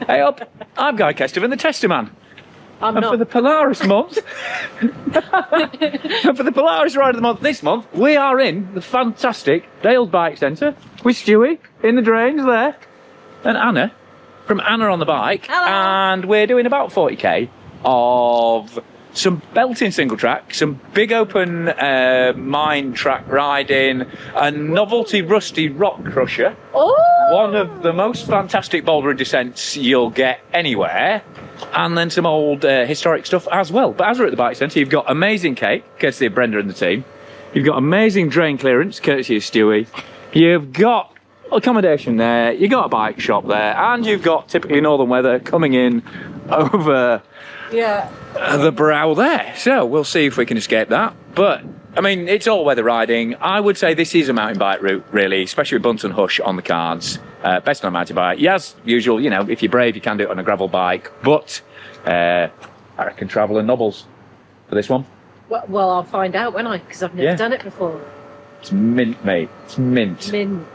Hey up, I'm Guy Kesterman, the Tester Man. I'm and not. for the Polaris month, and for the Polaris Ride of the Month this month, we are in the fantastic Dale's Bike Centre with Stewie in the drains there, and Anna from Anna on the Bike. Hello. And we're doing about 40k of some belting single track, some big open mine track riding, a novelty rusty rock crusher. Oh! One of the most fantastic bouldering descents you'll get anywhere, and then some old historic stuff as well. But as we're at the bike centre, you've got amazing cake, courtesy of Brenda and the team. You've got amazing drain clearance, courtesy of Stewie. You've got accommodation there, you've got a bike shop there, and you've got typically northern weather coming in over the brow there. So we'll see if we can escape that. But I mean, it's all weather riding. I would say this is a mountain bike route, really, especially with Bunt and Hush on the cards. Best on a mountain bike. Yeah, as usual, you know, if you're brave, you can do it on a gravel bike. But I reckon travel and nobbles for this one. Well, I'll find out, won't I? Because I've never done it before. It's mint, mate. It's mint. Mint.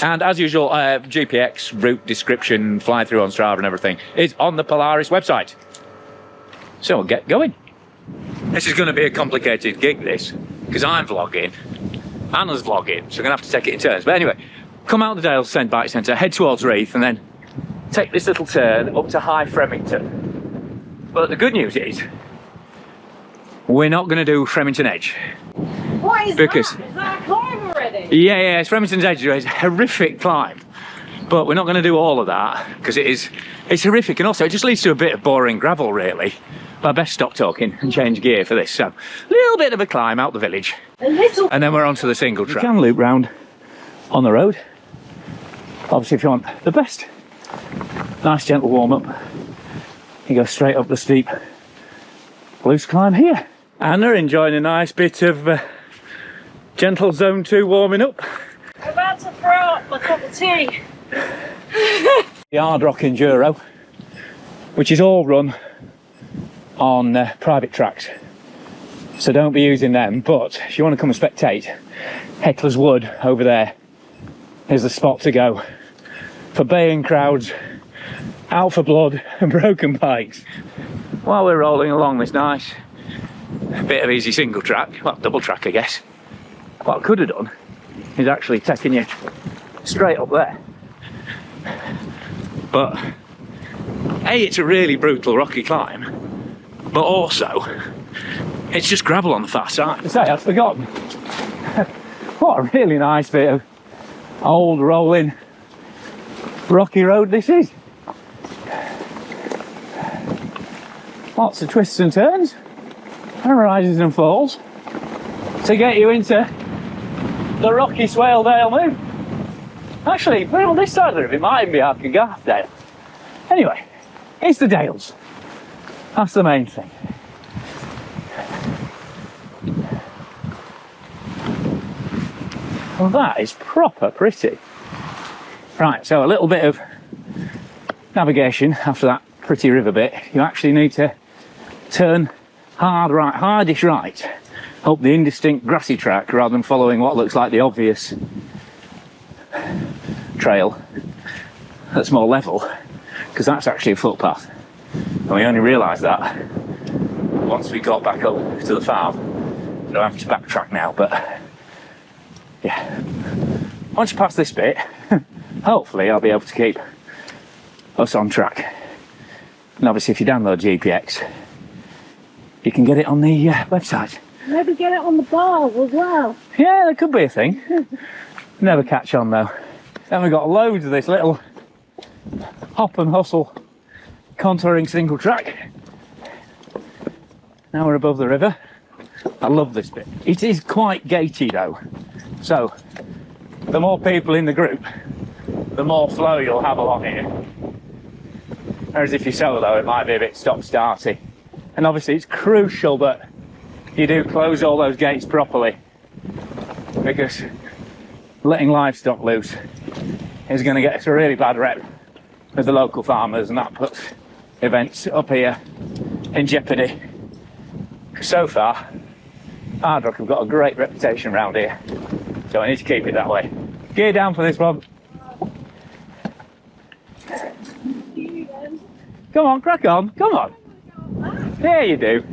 And as usual, GPX, route description, fly through on Strava and everything is on the Polaris website. So we'll get going. This is going to be a complicated gig, this, because I'm vlogging, Anna's vlogging, so we're going to have to take it in turns. But anyway, come out the Dale's Bike Centre, head towards Reeth, and then take this little turn up to High Fremington. But the good news is, we're not going to do Fremington Edge. What is because that? Is that a climb already? Yeah, it's Fremington's Edge. It's a horrific climb. But we're not going to do all of that, because it's horrific, and also it just leads to a bit of boring gravel, really. But I best stop talking and change gear for this. So, a little bit of a climb out the village. And then we're on to the single track. You can loop round on the road. Obviously, if you want the best, nice gentle warm-up, you go straight up the steep loose climb here. Anna enjoying a nice bit of gentle zone 2 warming up. I'm about to throw up my cup of tea. The Hard Rock Enduro, which is all run on private tracks, so don't be using them. But if you want to come and spectate, Heckler's Wood over there is the spot to go for baying crowds, out for blood and broken bikes. While we're rolling along this nice bit of easy single track, well, double track I guess, what I could have done is actually taking you straight up there. But A, it's a really brutal rocky climb, but also it's just gravel on the far side. To say, I'd forgotten what a really nice bit of old rolling rocky road this is. Lots of twists and turns and rises and falls to get you into the rocky Swaledale move. Actually, we're on this side of the river, it might even be Garthdale. Anyway, it's the Dales. That's the main thing. Well, that is proper pretty. Right, so a little bit of navigation after that pretty river bit. You actually need to turn hard right, hardish right, up the indistinct grassy track rather than following what looks like the obvious trail that's more level, because that's actually a footpath. And we only realised that once we got back up to the farm. I don't have to backtrack now, but yeah. Once you pass this bit, hopefully I'll be able to keep us on track. And obviously if you download GPX, you can get it on the website. Maybe get it on the bar as well. Yeah, that could be a thing. Never catch on though. Then we've got loads of this little hop and hustle contouring single track. Now we're above the river. I love this bit. It is quite gatey though, so the more people in the group, the more flow you'll have along here. Whereas if you're solo, it might be a bit stop-starty. And obviously it's crucial that you do close all those gates properly, because letting livestock loose is going to get us a really bad rep with the local farmers, and that puts events up here in jeopardy. So far, Hard Rock have got a great reputation around here, so I need to keep it that way. Gear down for this one. Come on, crack on. Come on. There you do.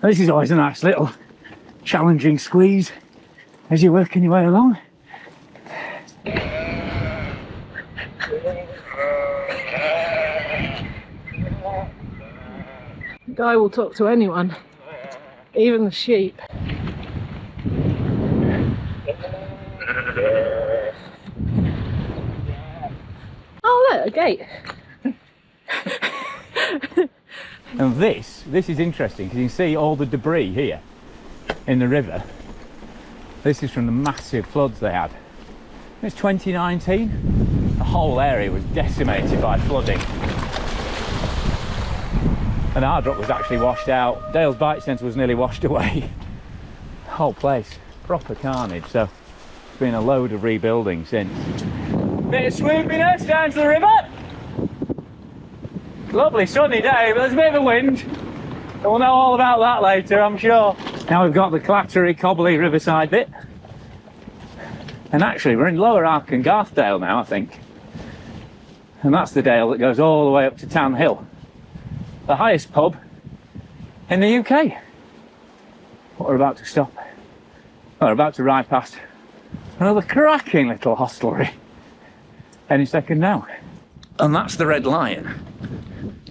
This is always a nice little challenging squeeze as you're working your way along. The guy will talk to anyone, even the sheep. Oh look, a gate. And this is interesting because you can see all the debris here in the river. This is from the massive floods they had. It's 2019. The whole area was decimated by flooding. And Ardrock was actually washed out. Dale's Bike Centre was nearly washed away. The whole place, proper carnage. So it's been a load of rebuilding since. Bit of swoopiness down to the river. Lovely sunny day, but there's a bit of a wind. We'll know all about that later, I'm sure. Now we've got the clattery, cobbly riverside bit. And actually we're in Lower Ark and Garthdale now, I think. And that's the dale that goes all the way up to Tan Hill. The highest pub in the UK. But we're about to stop. We're about to ride past another cracking little hostelry any second now. And that's the Red Lion,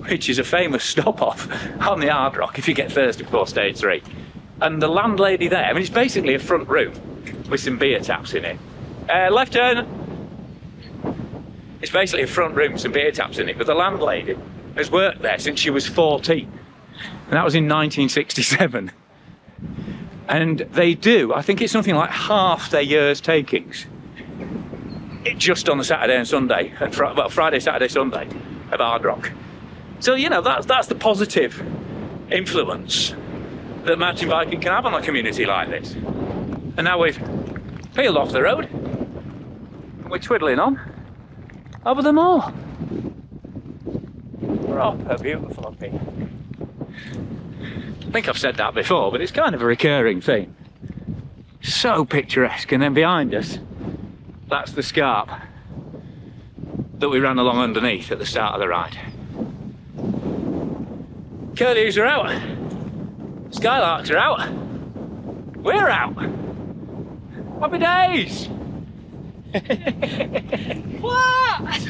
which is a famous stop-off on the Ardrock if you get Thursday before stage 3. And the landlady there, I mean, it's basically a front room with some beer taps in it. Left turn. It's basically a front room with some beer taps in it, but the landlady has worked there since she was 14. And that was in 1967. And they do, I think it's something like half their year's takings. Just on the Saturday and Sunday, well, Friday, Saturday, Sunday of Ardrock. So, you know, that's the positive influence that mountain biking can have on a community like this. And now we've peeled off the road, and we're twiddling on over the moor. Proper beautiful up here. I think I've said that before, but it's kind of a recurring theme. So picturesque, and then behind us, that's the scarp that we ran along underneath at the start of the ride. Curlews are out. Skylarks are out. We're out. Happy days. What?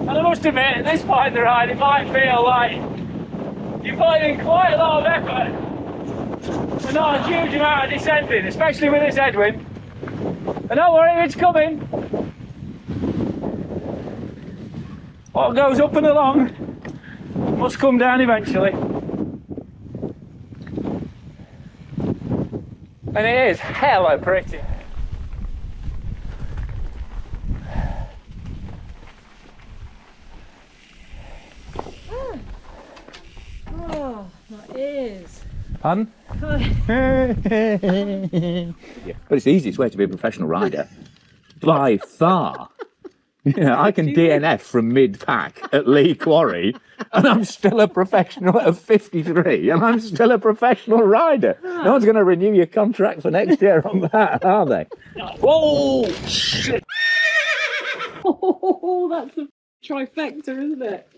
And I must admit, at this point in the ride, it might feel like you're putting in quite a lot of effort but not a huge amount of descending, especially with this headwind. And don't worry, it's coming. What goes up and along must come down eventually. And it is hella pretty. Oh, my ears. Pardon? Yeah. But it's the easiest way to be a professional rider. By far. Yeah, I can DNF from mid-pack at Lee Quarry and I'm still a professional at 53 and I'm still a professional rider. No one's going to renew your contract for next year on that, are they? Whoa! Shit! Oh, that's a trifecta, isn't it?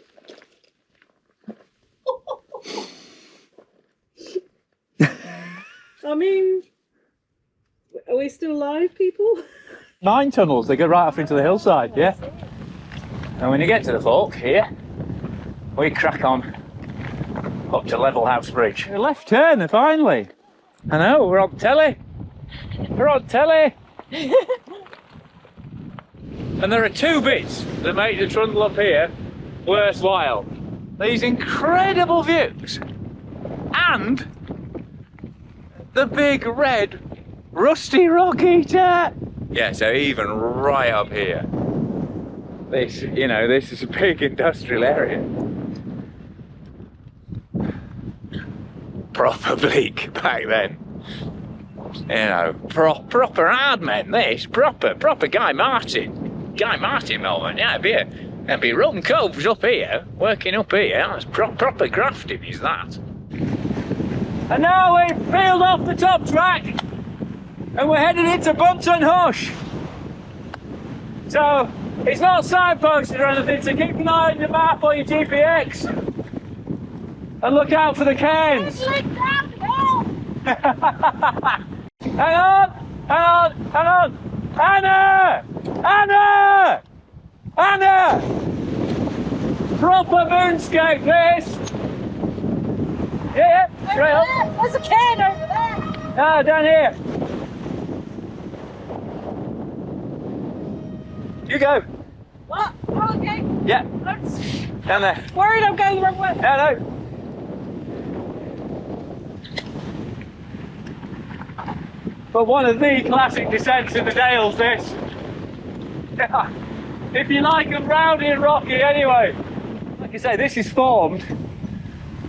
I mean, are we still live, people? 9 tunnels, they go right off into the hillside, yeah. And when you get to the fork here, we crack on up to Level House Bridge. A left turn, finally. I know, we're on telly. We're on telly. And there are 2 bits that make the trundle up here worthwhile. These incredible views and the big red rusty rock eater. Yeah, so even right up here, this, you know, this is a big industrial area. Proper bleak back then. You know, proper hard men, this, proper Guy Martin moment, yeah, it'd be a There'll be rum coves up here, working up here. That's proper grafting, is that? And now we've peeled off the top track and we're headed into Wuthering Heights. So it's not signposted or anything, so keep an eye on your map or your GPX and look out for the cairns. Hang on, hang on, hang on. Anna! Anna! Anna! Proper moonscape this! Yeah, straight up. There's a cairn over there. Ah, down here. You go. What? Oh, okay. Yeah, I'm down there. worried I'm going the wrong way. No, no. But one of the classic descents in the Dales, this. If you like them rowdy and rocky anyway. Like I say, this is formed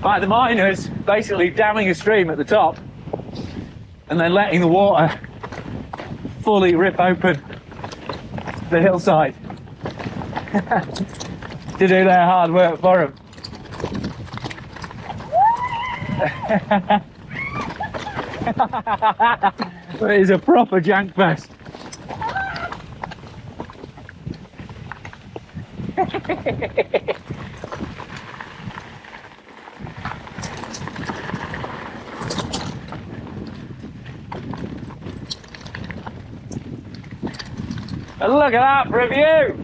by the miners basically damming a stream at the top and then letting the water fully rip open the hillside to do their hard work for them. It is a proper jank fest. And look at that for a view!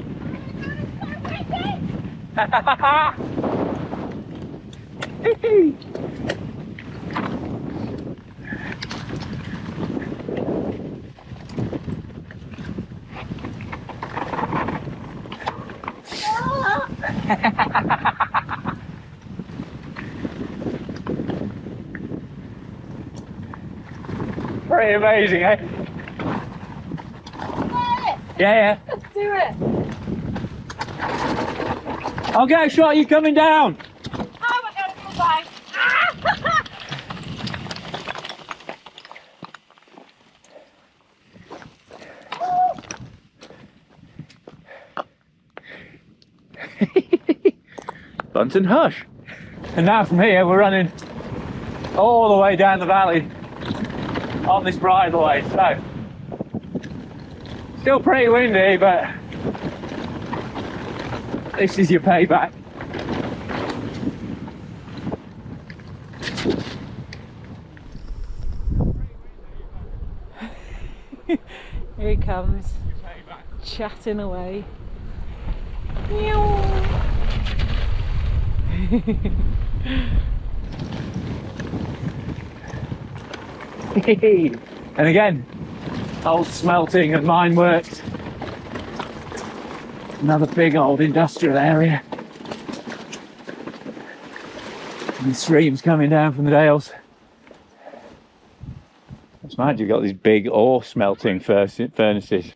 Pretty amazing, eh? Yeah, Let's do it. I'll get a shot of you coming down. Oh my god, I'm fine. Wuthering Heights. And now from here we're running all the way down the valley on this bridleway. So still pretty windy, but this is your payback. Here he comes, chatting away. And again, old smelting and mine works. Another big old industrial area. And the stream's coming down from the Dales. It's mad you've got these big ore smelting furnaces.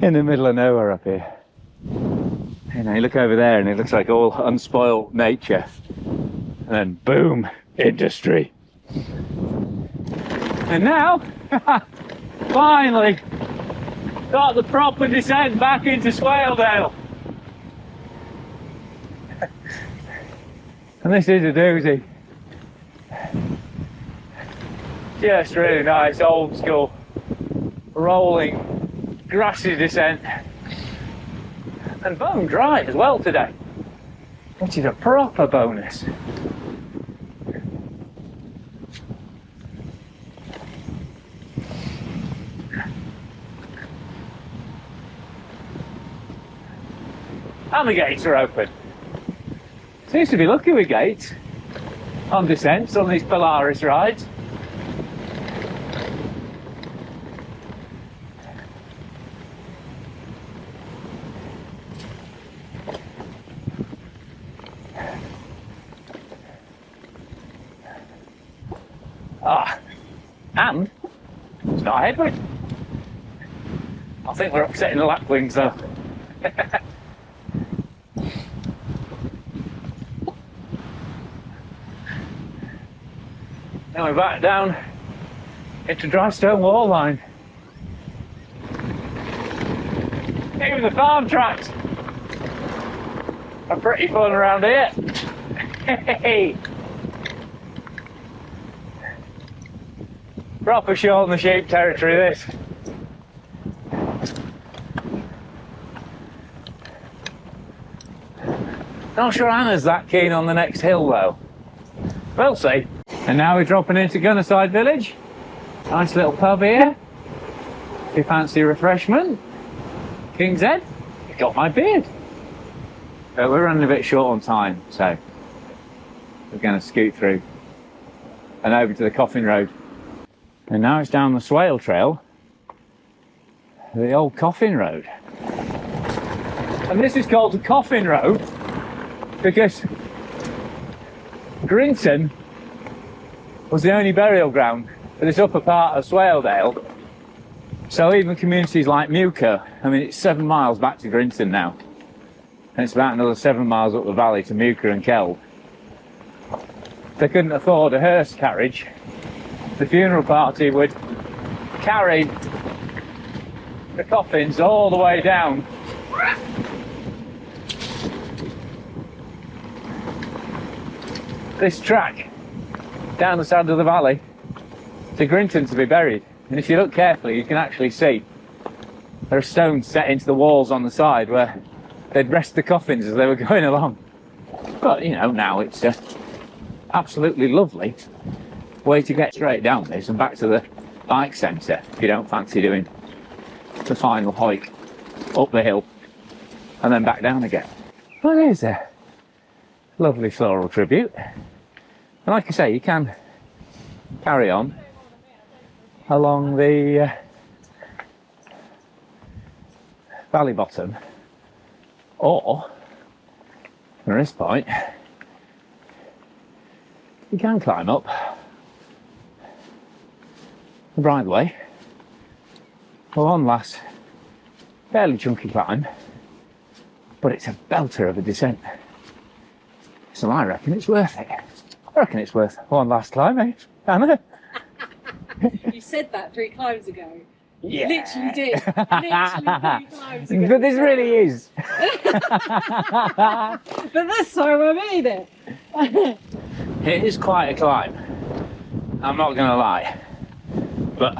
In the middle of nowhere up here. You know, you look over there and it looks like all unspoiled nature. And then boom, industry. And now, finally, got the proper descent back into Swaledale. And this is a doozy. Just really nice, old school, rolling, grassy descent. And bone dry as well today, which is a proper bonus. And the gates are open. Seems to be lucky with gates on descents on these Polaris rides. And it's not a headwind. I think we're upsetting the lapwings though. Now we're back down into dry stone wall line. Even the farm tracks are pretty fun around here. Hey. Proper short on the sheep territory, this. Not sure Anna's that keen on the next hill though. We'll see. And now we're dropping into Gunnerside Village. Nice little pub here. If you fancy a refreshment. King's Head. You got my beard. But we're running a bit short on time, so we're going to scoot through and over to the Coffin Road. And now it's down the Swale Trail, the old Coffin Road. And this is called the Coffin Road because Grinton was the only burial ground for this upper part of Swaledale. So even communities like Muka, I mean it's 7 miles back to Grinton now. And it's about another 7 miles up the valley to Muka and Kelb. They couldn't afford a hearse carriage. The funeral party would carry the coffins all the way down this track down the side of the valley to Grinton to be buried. And if you look carefully, you can actually see there are stones set into the walls on the side where they'd rest the coffins as they were going along. But you know, now it's just absolutely lovely way to get straight down this and back to the bike centre if you don't fancy doing the final hike up the hill and then back down again. Well, there's a lovely floral tribute. And like I say, you can carry on along the valley bottom, or from this point you can climb up the bridleway for one last fairly chunky climb, but it's a belter of a descent. So I reckon it's worth it. I reckon it's worth one last climb, eh, Anna? You said that 3 climbs ago. Yeah. You literally did. Literally 3 climbs ago. But this really is. But this time I made it. It is quite a climb, I'm not going to lie. But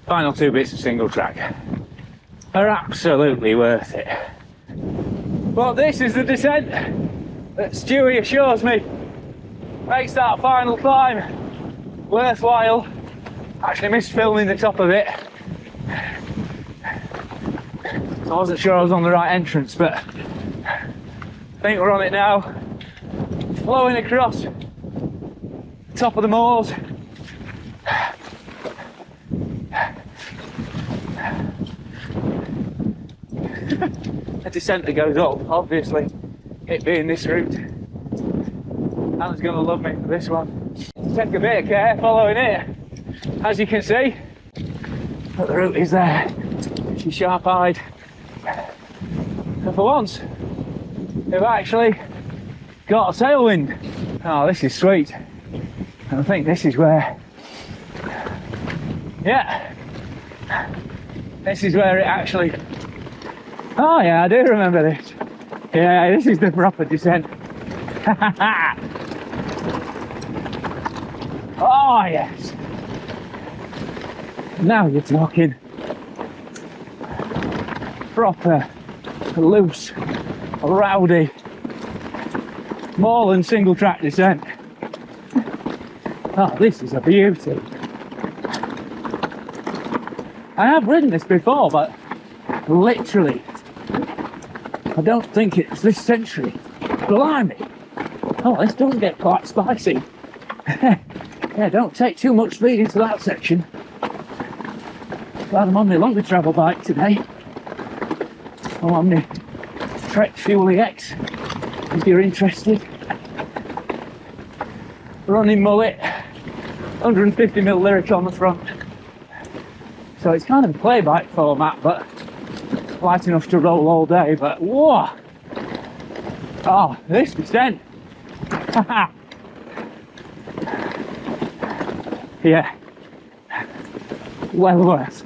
final 2 bits of single track are absolutely worth it. But this is the descent that Stewie assures me makes that final climb worthwhile. Actually missed filming the top of it, so I wasn't sure I was on the right entrance, but I think we're on it now. Flowing across the top of the moors. A descent that goes up, obviously, it being this route. Anna's going to love me for this one. Take a bit of care following it. As you can see, but the route is there. She's sharp-eyed. And for once, we've actually got a tailwind. Oh, this is sweet. And I think this is where, yeah, this is where it actually, oh yeah, I do remember this. Yeah, this is the proper descent. Oh yes. Now you're talking. Proper, loose, rowdy, moorland single track descent. Oh, this is a beauty. I have ridden this before, but literally, I don't think it's this century. Blimey. Oh, this does get quite spicy. Yeah, don't take too much speed into that section. Glad I'm on my longer travel bike today. I'm on the Trek Fuel EX, if you're interested. Running mullet, 150mm lyric on the front. So it's kind of a play bike format, but light enough to roll all day. But whoa! Oh, this descent! Yeah, well worth.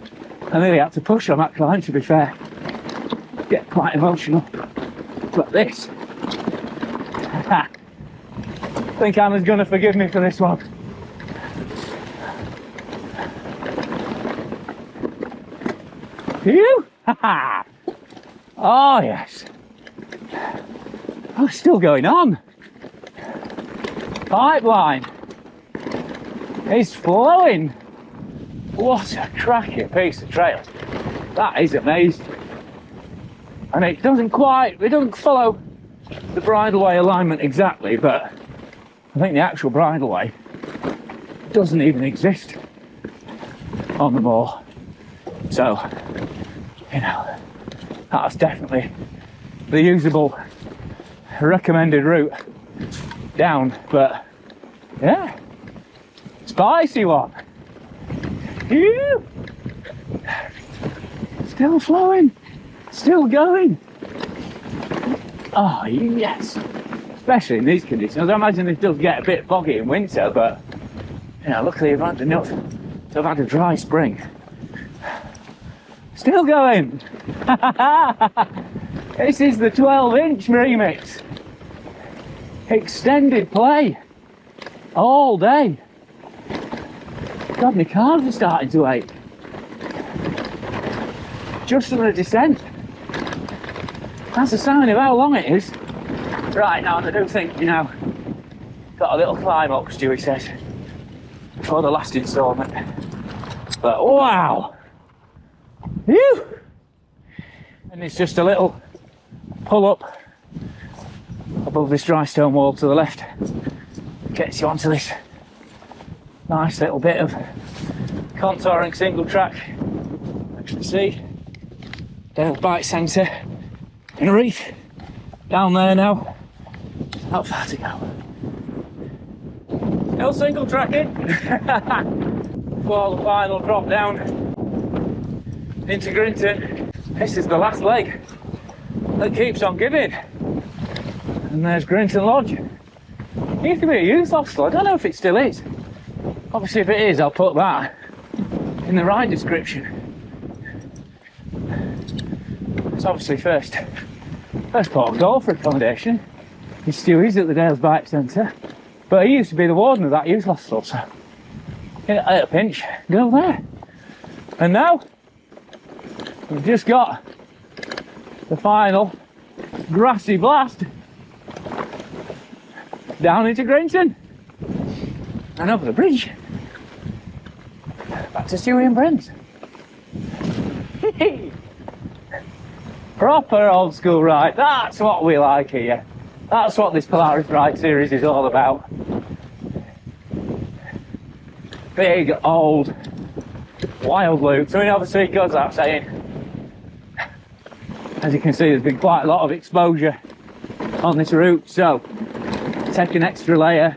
I nearly had to push on that climb, to be fair. get quite emotional. But this, I think Anna's going to forgive me for this one. You? Oh yes. Oh, it's still going on. Pipeline is flowing. What a cracking piece of trail. That is amazing. And it doesn't follow the bridleway alignment exactly, but I think the actual bridleway doesn't even exist on the moor. So, you know, that's definitely the usable, recommended route down, but yeah, spicy one. Phew. Still flowing, still going. Oh yes, especially in these conditions. I imagine it does get a bit boggy in winter, but you know, luckily I've had enough to have had a dry spring. Still going. This is the 12-inch remix. Extended play. All day. God, my calves are starting to ache. Just on a descent. That's a sign of how long it is. Right, now I do think, you know, got a little climb up, Stewie says, before the last instalment. But wow! Phew. And it's just a little pull up above this dry stone wall to the left. Gets you onto this nice little bit of contouring single track. Actually see Dale Bike Centre in a reef down there now. Not far to go. No single tracking before the final drop down into Grinton. This is the last leg that keeps on giving. And there's Grinton Lodge. It used to be a youth hostel. I don't know if it still is. Obviously if it is, I'll put that in the ride description. It's obviously first port of call for accommodation. He's Stewie's at the Dales Bike Centre. But he used to be the warden of that youth hostel, so at a pinch, go there. And now we've just got the final grassy blast down into Grinton and over the bridge back to Stewie and Brent's. Proper old school ride. That's what we like here. That's what this Polaris ride series is all about. Big old wild loops. I mean, obviously it goes without saying, as you can see, there's been quite a lot of exposure on this route, so take an extra layer,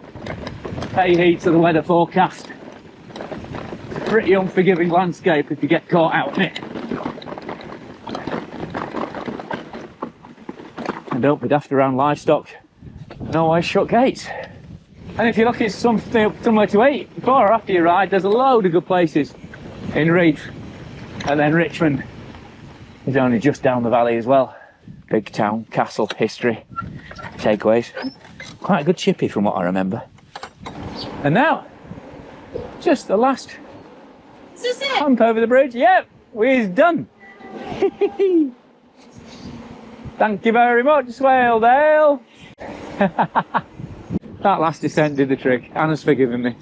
pay heed to the weather forecast. It's a pretty unforgiving landscape if you get caught out in it. And don't be daft around livestock and always shut gates. And if you're looking for somewhere to eat before or after your ride, there's a load of good places in Reef, and then Richmond is only just down the valley as well. Big town, castle, history, takeaways. Quite a good chippy from what I remember. And now, just the last hump over the bridge. Yep, we're done. Thank you very much, Swaledale. That last descent did the trick. Anna's forgiven me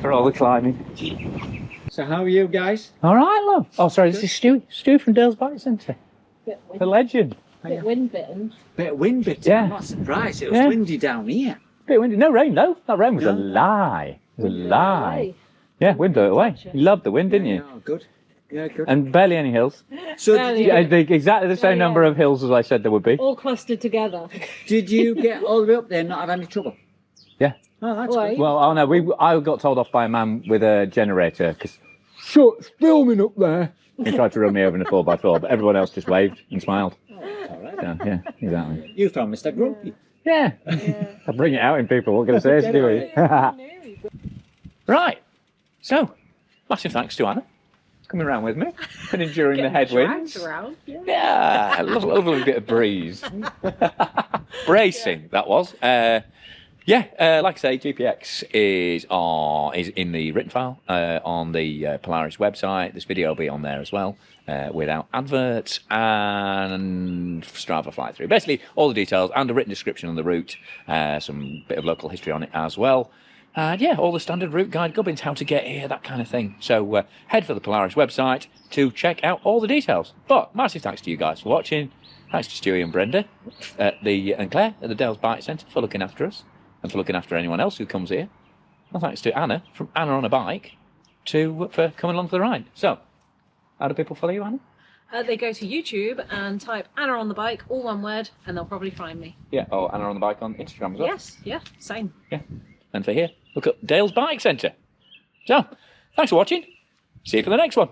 for all the climbing. So how are you guys? All right, love. Oh, sorry, this is Stu. Stu from Dale's Bike Centre. The legend. Bit wind bitten. Bit wind bitten. Yeah. I'm not surprised. It was windy down here. Bit windy. No rain, though. That rain was a lie. It was a lie. Yeah, wind blew it away. You loved the wind, didn't you? Oh, good. Yeah, good. And barely any hills. So Exactly the same number of hills as I said there would be. All clustered together. did you get all the way up there and not have any trouble? Yeah. Oh, that's Why? good. Well, oh no, I got told off by a man with a generator because it's filming up there. He tried to run me over in a 4x4, but everyone else just waved and smiled. All right. So, yeah, exactly. You found Mr. Grumpy. Yeah. I bring it out in people. What can I say, Stewie? Right. So, massive thanks to Anna coming around with me and enduring the Getting headwinds. dragged around, yeah. Yeah, a lovely bit of breeze. Bracing, that was. Like I say, GPX is in the written file on the Polaris website. This video will be on there as well, without adverts and Strava fly through. Basically, all the details and a written description on the route, some bit of local history on it as well. And yeah, all the standard route guide, gubbins, how to get here, that kind of thing. So head for the Polaris website to check out all the details. But massive thanks to you guys for watching. Thanks to Stewie and Brenda and Claire at the Dales Bike Centre for looking after us and for looking after anyone else who comes here. And thanks to Anna from Anna on a Bike for coming along for the ride. So, how do people follow you, Anna? They go to YouTube and type Anna on the Bike, all one word, and they'll probably find me. Yeah, or Anna on the Bike on Instagram as well. Yes, yeah, same. Yeah. And for here, look up Dales Bike Centre. So, thanks for watching. See you for the next one.